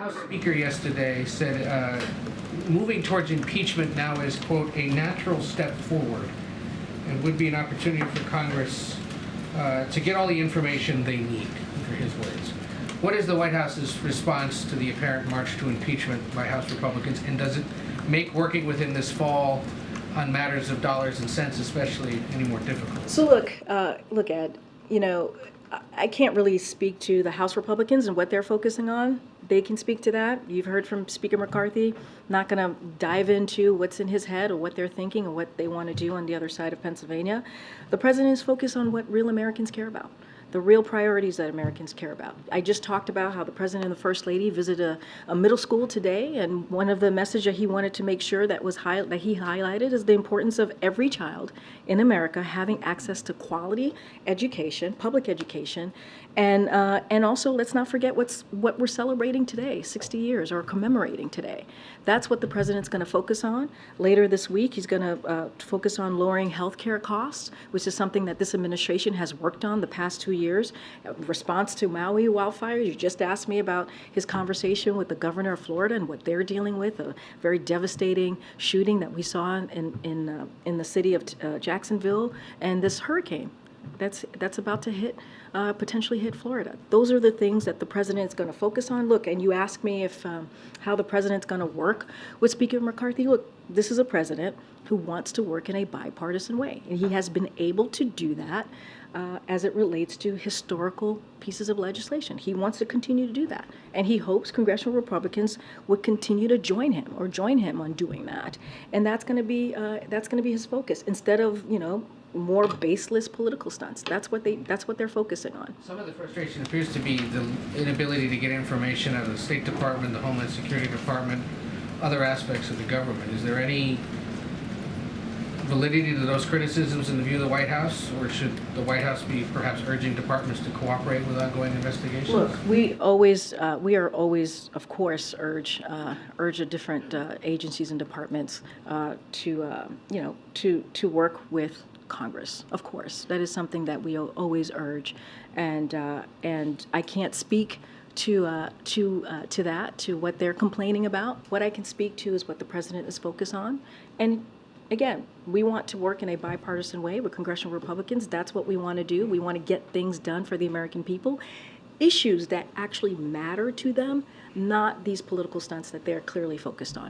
House Speaker yesterday said moving towards impeachment now is, quote, a natural step forward and would be an opportunity for Congress to get all the information they need, for his words. What is the White House's response to the apparent march to impeachment by House Republicans, and does it make working with him this fall on matters of dollars and cents especially any more difficult? So look, Ed, I can't really speak to the House Republicans and what they're focusing on. They can speak to that. You've heard from Speaker McCarthy. Not going to dive into what's in his head or what they're thinking or what they want to do on the other side of Pennsylvania. The president is focused on what real Americans care about, the real priorities that Americans care about. I just talked about how the president and the first lady visited a middle school today, and one of the messages that he wanted to make sure that he highlighted is the importance of every child in America having access to quality education, public education, and also let's not forget what we're celebrating today, 60 years, or commemorating today. That's what the president's going to focus on. Later this week, he's going to focus on lowering health care costs, which is something that this administration has worked on the past 2 years. In response to Maui wildfires, you just asked me about his conversation with the governor of Florida and what they're dealing with, a very devastating shooting that we saw in the city of Jacksonville, and this hurricane that's about to potentially hit Florida. Those are the things that the president's going to focus on. Look, and you ask me if how the president's going to work with Speaker McCarthy. Look, this is a president who wants to work in a bipartisan way, and he has been able to do that as it relates to historical pieces of legislation. He wants to continue to do that, and he hopes congressional Republicans would continue to join him on doing that. And that's going to be his focus instead of more baseless political stunts. That's what they're focusing on. Some of the frustration appears to be the inability to get information out of the State Department, the Homeland Security Department, other aspects of the government. Is there any validity to those criticisms in the view of the White House, or should the White House be perhaps urging departments to cooperate with ongoing investigations? Look, we are always, of course, urge the different agencies and departments to work with Congress. Of course, that is something that we always urge, and I can't speak to what they're complaining about. What I can speak to is what the president is focused on, and again, we want to work in a bipartisan way with congressional Republicans. That's what we want to do. We want to get things done for the American people, issues that actually matter to them, not these political stunts that they're clearly focused on.